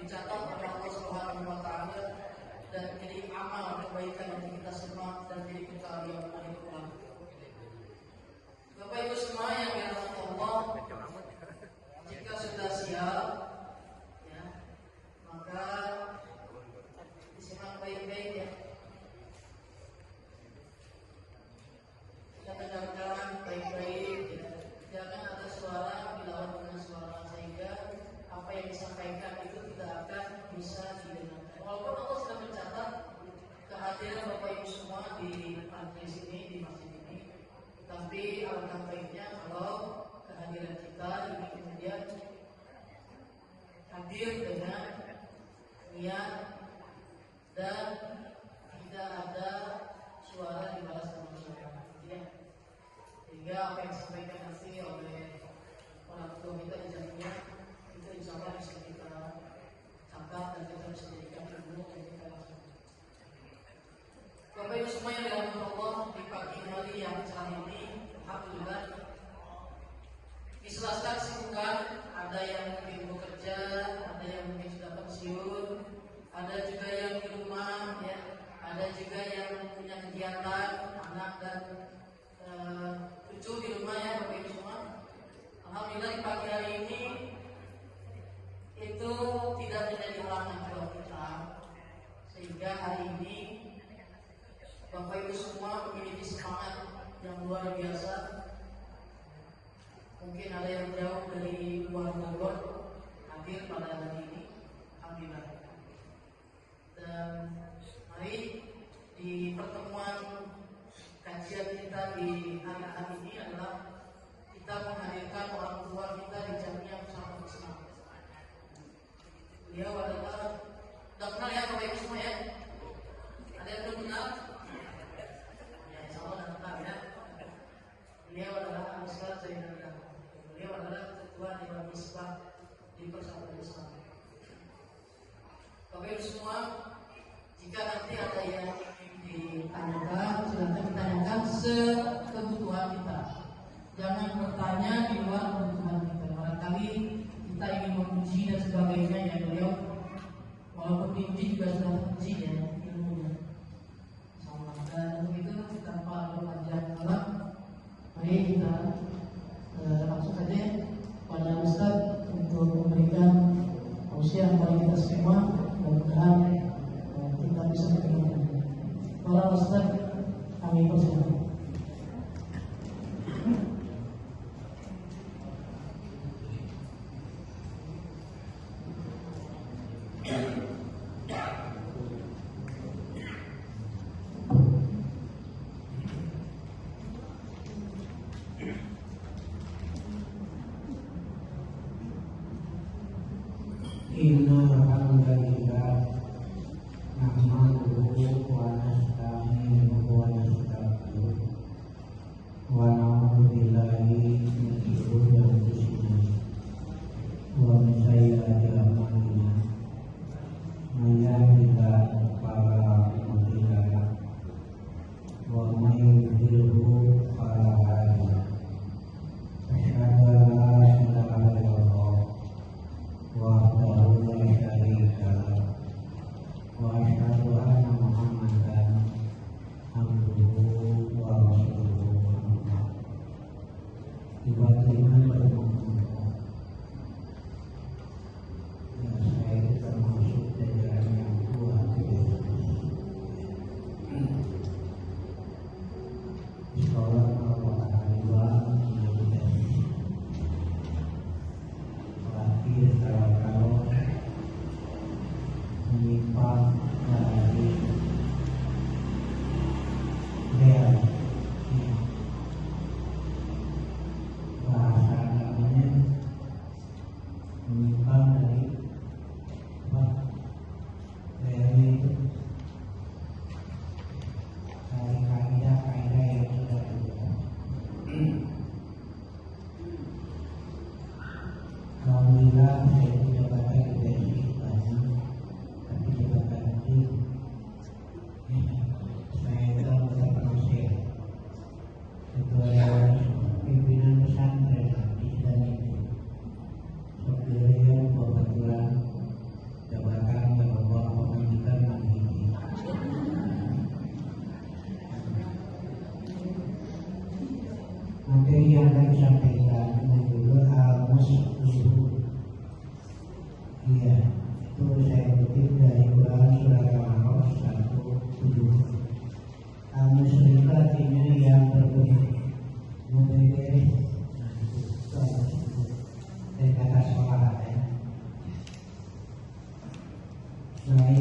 dicatat oleh Allah Subhanahu wa taala dan menjadi amal kebaikan bagi kita semua dan menjadi bekal yang paling. Bapak Ibu semua yang dirahmati Allah, jika sudah siap, ya, maka disimak baik-baik ya. Kita dengarkan baik-baik, ya. Jangan ada suara dilawan dengan suara sehingga apa yang disampaikan itu tidak akan bisa didengarkan. Walaupun Allah sudah mencatat kehadiran Bapak Ibu semua di majlis ini, di masjid ini, tapi alangkah baiknya kalau kehadiran kita ini kemudian hadir dengan niat dan tidak ada suara dibalas dengan suara, ya. Sehingga apa yang disampaikan nanti oleh orang tua kita di jadinya itu insya Allah bisa kita catat dan kita bisa jadikan ilmu dan kita lakukan. Bapak Ibu semua yang dirahmati Allah, di pagi hari yang cerah ini, alhamdulillah di sela-sela kesibukan, ada yang mungkin bekerja, ada yang mungkin sudah pensiun, ada juga yang di rumah, ya, ada juga yang punya kegiatan anak dan cucu di rumah, ya Bapak Ibu semua. Alhamdulillah di pagi hari ini itu tidak menjadi halangan buat kita, sehingga hari ini Bapak Ibu semua memiliki semangat yang luar biasa. Mungkin ada yang jauh dari luar Bogor hadir pada hari ini, alhamdulillah. Dan mari di pertemuan kajian kita di hari ini adalah kita menghadirkan orang tua kita di Jamiah Pusat Islam. Beliau adalah, sudah kenal ya Bapak Ibu semua ya? Ada yang belum kenal? Ya, insya Allah sudah kenal ya. Beliau adalah Ustaz Zainal. Beliau adalah ketua Dewan Misbah di Persatuan Islam. Bapak Ibu semua, jika nanti ada yang ditanyakan, silakan ditanyakan sekebutuhan kita. Jangan bertanya di luar kebutuhan kita. Barangkali kita ingin memuji dan sebagainya, ya beliau walaupun diuji juga sudah memuji ya ilmunya. Sama. Dan untuk itu tanpa berpanjang malam, mari kita langsung saja pada Ustaz untuk memberikan tausiah kepada kita semua. Mudah-mudahan kita bisa mendengar. Para Ustaz, kami persilakan. Inna alhamdulillah nahmaduhu wa nasta'inuhu wa nastaghfiruh wa na'udzu billahi min shururi anfusina wa min sayyiati a'malina. Man yahdihillahu fala mudilla lahu wa man yudlilhu fala hadiya lahu. Asyhadu an la ilaha illallah wahdahu la syarika lahu wa asyhadu anna Muhammadan abduhu wa rasuluhu. Ibadah bermanfaat. Ya, saya termasuk jajaran yang tua sekolah Allah Ta'ala lahir kalau menyimpang dari bahasa namanya menyimpang dari dari kaidah-kaidah yang sudah ada. Alhamdulillah saya tidak pakai dari banyak, tapi jabatan ini saya telah berproses ketua pimpinan pesantren di Islam ini. Beliau kebetulan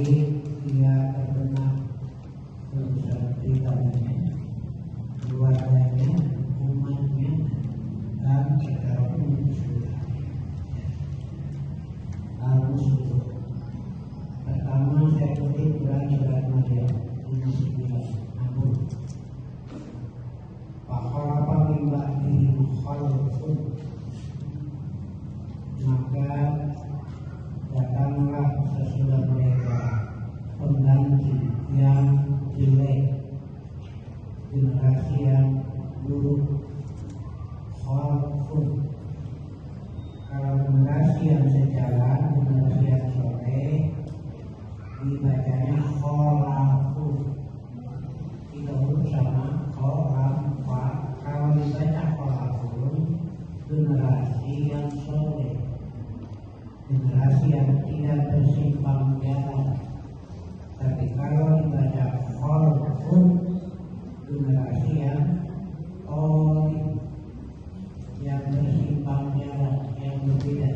dia terkena urusan pribadinya, keluarganya, umatnya, dan secara umum seluruhnya. Harus itu. Pertama saya kutip Quran surat Maryam 59 Namun Fakhalafa min ba'dihim khalfun, maka datanglah sesudah mereka pengganti yang jelek, generasi yang buruk. Khalfun, kalau generasi yang sejalan, generasi yang soleh, dibacanya khalafun, tidak huruf sama khalafa. Kalau dibaca khalafun, generasi yang soleh, generasi yang tidak bersimpang jalan. Tapi kalau dibaca khalafun, generasi yang tholib, yang bersimpang jalan, yang berbeda.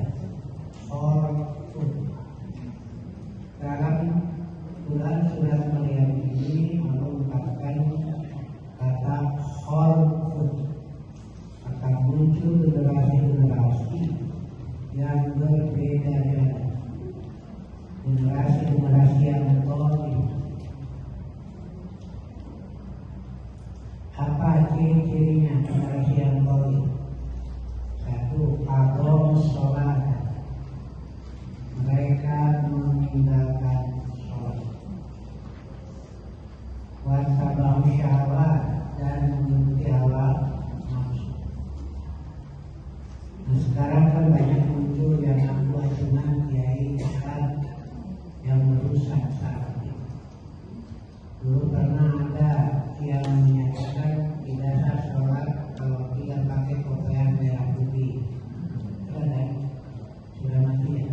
Khalafun. Dalam Quran surat Maryam ini mengungkapkan kata khalafun, akan muncul generasi-generasi yang berbeda jalan, generasi-generasi yang tholib. Apa ciri-cirinya generasi yang tholib? Satu, aqam sholat, mereka meninggalkan sholat. Wasabah syahwat, dan mengikuti hawa nafsu. Nah, sekarang kan banyak muncul yang ngaku ajunan kiai ustaz yang merusak saat ini. Dulu pernah ada yang menyatakan tidak sah sholat kalau tidak pakai pakaian merah putih. Itu ada, sudah mati ya.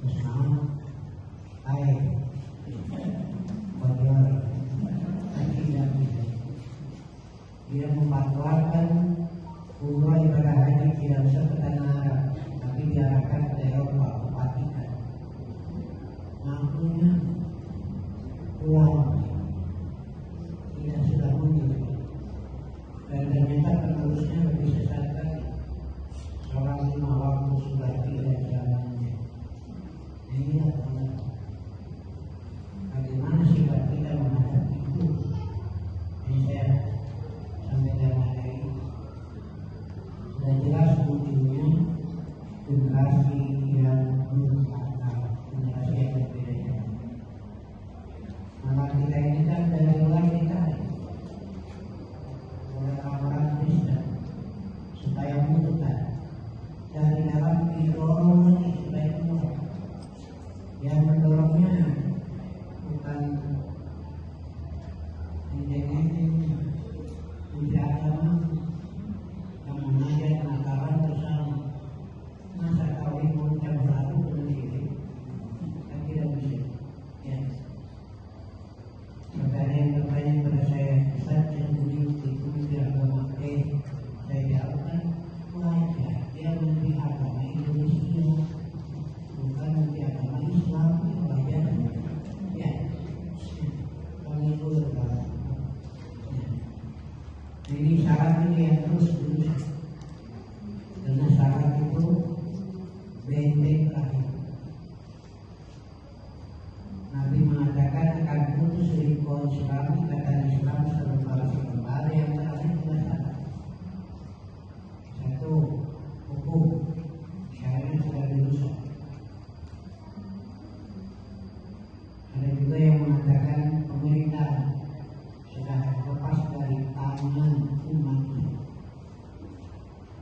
Terus mau air kotor, tidak bisa. Dia memfatwakan umroh ibadah haji tidak usah ke tanah Arab, tapi diarahkan ke Eropa, ke Vatikan. Ngakunya ulama tidak sudah muncul, dan ternyata penerusnya lebih sesat lagi. Sholat 5 waktu sudah tidak jalannya. Ini adalah bagaimana sikap kita menghadapi itu. Ini saya sampaikan hari ini. Sudah jelas munculnya generasi yang berakal, generasi yang berbeda. Maka kita ini kan dari luar kita oleh orang Kristen supaya mudahkan, dari dalam didorong lagi supaya keluar. Yang mendorongnya bukan ini agama, yang mengajar penakaran bersama. Masa kawin mengucap satu berdiri, kan tidak bisa. Ya. Makanya yang bertanya kepada saya, Ustaz yang itu tidak agama. Saya jawabkan, wajar dia memberi agama Indonesia, bukan memberi agama Islam. Wajar. Ya. Kami itu beragama. Ini syarat ini yang terus berusaha. Karena syarat itu benteng terakhir. Nabi mengatakan akan putus rikon Islam, kata Islam selembar yang terakhir adalah syarat. Satu, hukum. Syaratnya sudah dirusak. Ada juga yang mengatakan pemerintah sudah lepas dari tangan umatnya.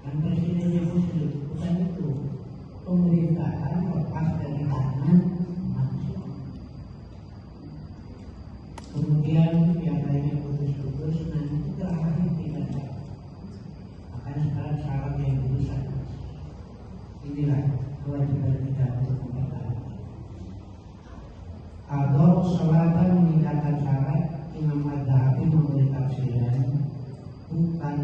Dan presidennya muslim, bukan itu. Pemerintahan lepas dari tangan umatnya. Kemudian yang lainnya putus-putus, nanti terakhir tidak ada. Makanya sekarang syarat yang dirusak. Inilah kewajiban kita untuk mempertahankan. Atau sholatan meninggalkan syarat, Imam Az-Zahabi memberi tafsiran bukan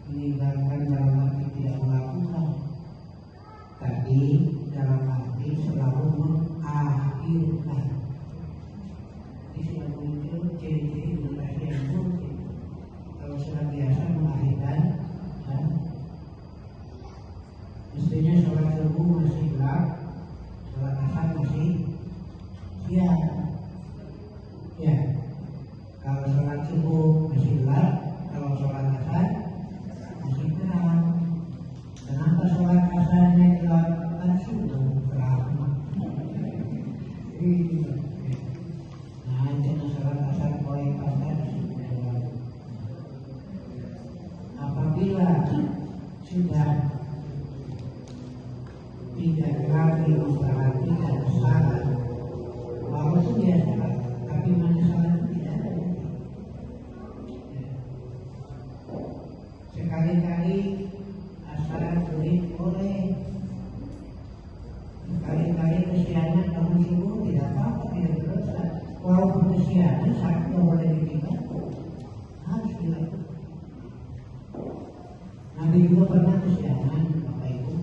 meninggalkan dalam arti tidak melakukan, tapi dalam arti selalu mengakhiri diakhirkan. Ini sudah muncul ciri-ciri generasi yang buruk. Kalau sudah biasa mengakhirkan, kan? Mestinya sholat subuh masih gelap, sholat asar masih siang. Ya, kalau sholat subuh masih gelap, kalau sholat asar masih terang. Kenapa sholat asarnya gelap? Kan subuh terang. Nah, jangan sholat asar boleh pasar gelap. Apabila sudah tidak lagi memperhatikan salat, walaupun dia salat, tapi mana salat tidak ada. Sekali-kali asal sulit boleh, sekali-kali kesiangan bangun subuh tidak apa-apa, tidak berdosa. Walaupun kesiangan satu boleh ditinggal, harus dilakukan. Nabi juga pernah kesiangan, Bapak Ibu.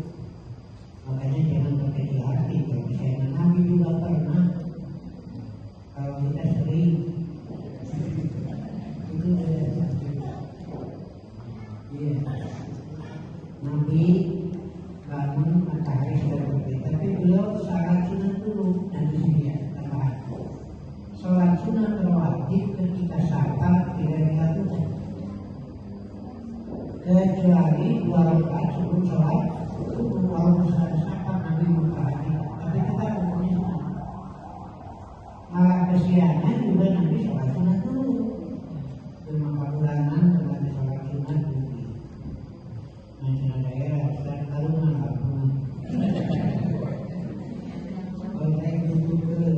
Makanya jangan berkecil hati kalau kesiangan. Nabi juga pernah. Kalau kita sering itu iya. Nabi bangun matahari sudah terbit, tapi beliau sholat sunat dulu dan dia tambahan. Sholat sunat berwajib ketika safar tidak dilakukan, kecuali 2 rakaat sebelum sholat subuh. Walaupun sholat safar Nabi memperhatikan, tapi kita hukumnya sunat. Malah kesiangan juga Nabi sholat sunat dulu. 5 bulanan Nabi sholat sunat dulu. Macam daerah Ustaz Harun Al-Fatun. Kalau saya duduk ke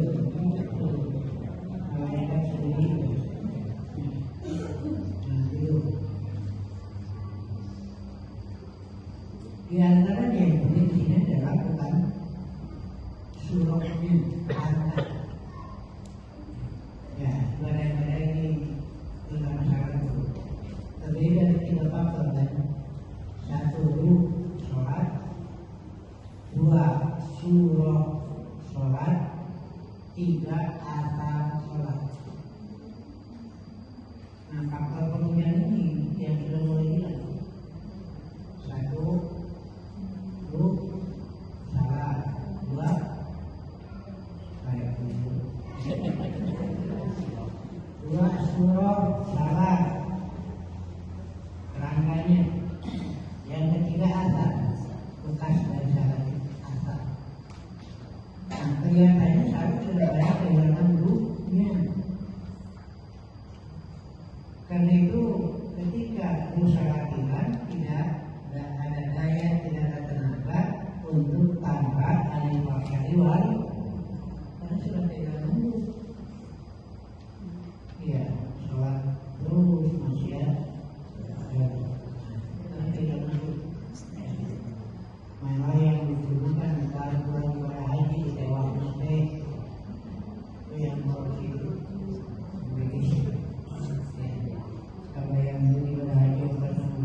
malaikat sendiri. Di antaranya yang penting di sini adalah bukan surahnya harta. Ya, badai-badai ini kita masyarakat dulu. Terdiri dari 3 faktor dan 1 sholat, 2 surah sholat, 3 asar sholat. Nah, faktor penunjang ini yang sudah mulai hilang. 1 salat, 2 kayak begitu. 2 surah salat, kerangkanya. Yang ketiga asar, bekas dari salat asar. Nah, kelihatannya salat sudah banyak kehilangan dulunya. Karena itu ketika salat hilang, tidak ada daya, tidak ada tenaga untuk tanpa ada wakil wali, karena sudah kehilangan dulu. Iya, sholat terus masih ya. Malah yang digunakan kalau bulan haji di Dewan Masjid itu yang korupsi itu begitu. Kalau yang di bulan haji bersama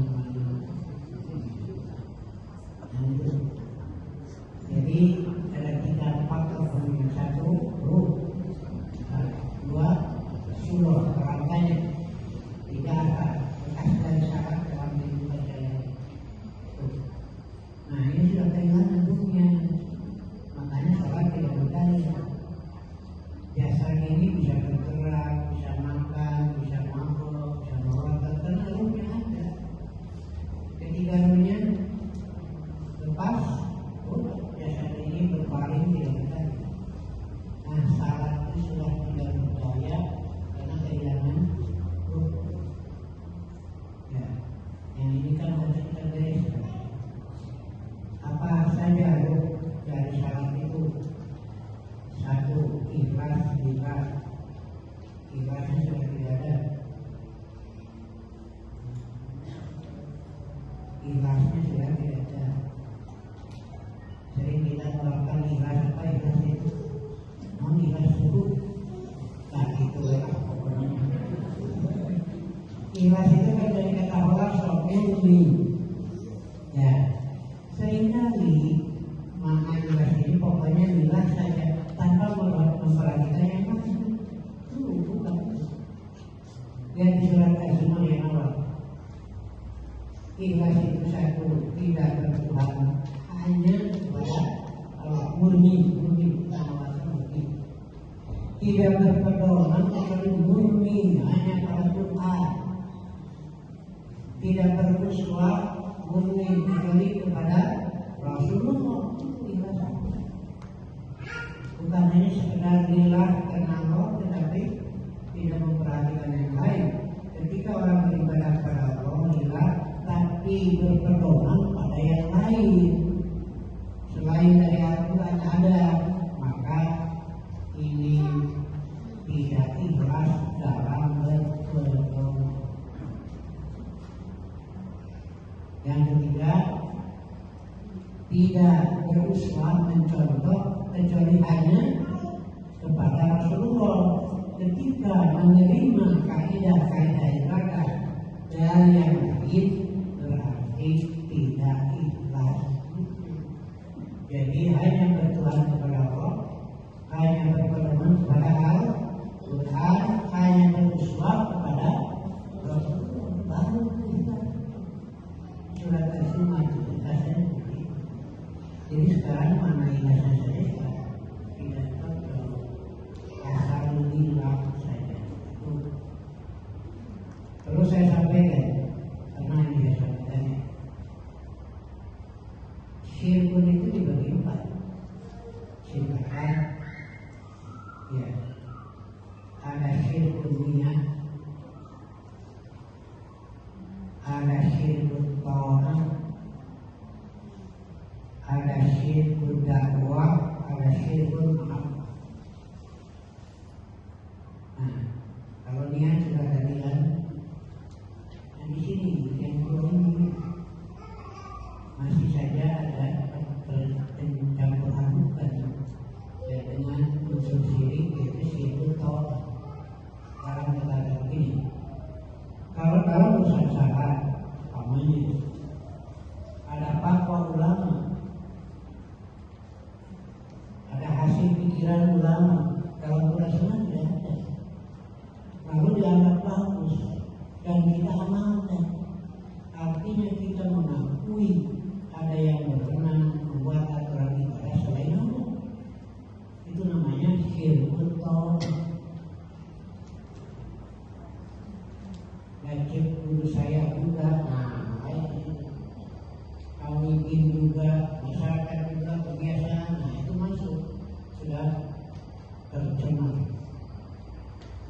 itu. Jadi ada 3 faktor penunjang. 1 ruh, 2 surah kerangkanya, 3 asar, bekas dari syarat dalam kehidupan saya. Nah, ini sudah kehilangan dunia, makanya sholat tidak berdaya. Biasanya ini bisa bergerak, bisa makan, bisa mabuk, bisa merokok, karena ruhnya ada. Ketika ruhnya lepas, jasad ini berpaling tidak berdaya. Nah, salat itu sudah tidak berdaya karena kehilangan ruh. Ya, yang ini kan harus kita bereskan. Apa saja ruh dari salat itu? 1, ikhlas. Ikhlasnya sudah tidak ada. Ikhlasnya sudah tidak ada. Sering kita melakukan ikhlas, apa ikhlas itu? Mau ikhlas dulu? Nah, itu lah pokoknya. Ikhlas itu kan dari kata Allah sokuni. Ya, seringkali makna ikhlas ini pokoknya ikhlas saja tanpa Kenapa memperhatikan yang mana? Bukan. Lihat di surat Az-Zumar yang awal. Ikhlas itu satu, tidak bertuhan hanya kepada Allah, murni sama murni. Tidak berpedoman kecuali murni hanya pada Tuhan. Tidak bermusyawarah murni kecuali kepada Rasulullah. Bukan hanya sekedar lillah karena Allah, tetapi tidak memperhatikan yang lain. Ketika orang beribadah kepada Allah lillah, tapi berpedoman pada yang lain selain dari Al-Quran ada, maka ini tidak ikhlas dalam berpedoman. Yang ketiga, tidak berusaha mencontoh kecuali hanya kepada Rasulullah ketika menerima kaidah-kaidah ibadah dari yang lain, berarti tidak ikhlas. Jadi hanya bertuhan kepada Allah, hanya berpedoman kepada Al-Quran, hanya beruswah kepada Rasulullah, baru ikhlas. Surat Az-Zumar ikhlasnya. Jadi sekarang mana ikhlasnya saja? Tidak tahu. Alhamdulillah saja. Terus saya sampaikan, karena ini saya sampaikan, syirkun itu dibagi 4. Silakan, ya, ada syirkun niat, ada syirkun ta'at, ada syirkun dakwah, ada syirkun mahabbah. Nah, kalau niat sudah tadi kan, nah di sini yang kedua ini masih saja ada campur adukan ya, dengan unsur syirik, yaitu syirkun ta'at. Sekarang kita ada begini, kalau urusan syarat, pamannya ada fatwa ulama, ada hasil pikiran ulama, kalau Quran tidak ada, lalu dianggap bagus dan kita amalkan. Artinya kita mengakui ada yang berkenan membuat aturan ibadah selain Allah. Itu namanya syirkun ta'at. Wajib guru saya juga, nah kami ingin juga, masyarakat juga kebiasaan, nah itu masuk, sudah tercemar.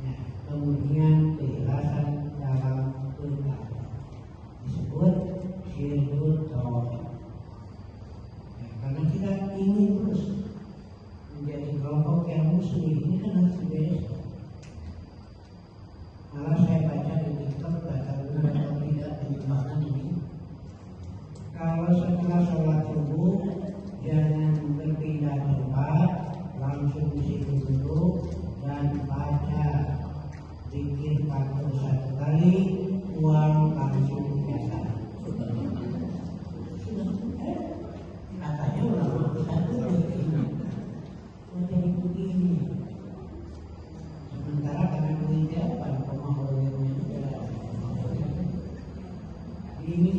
Ya, kemudian keikhlasan dalam beribadah disebut syirkun ta'at. Ya, karena kita ingin terus menjadi kelompok yang muslim, ini kan harus dibereskan. Malah saya baca di TikTok, baca benar atau tidak penyembahan ini. Kalau setelah sholat subuh jangan berpindah tempat, langsung di situ duduk dan baca zikir 41 kali, uang langsung biasa. Katanya ulama satu begini, jadi begini. Sementara karena duitnya pada pemahamannya ini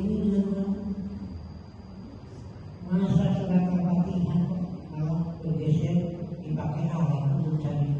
masa surat Al-Fatihah kalau bergeser dipakai alat mencari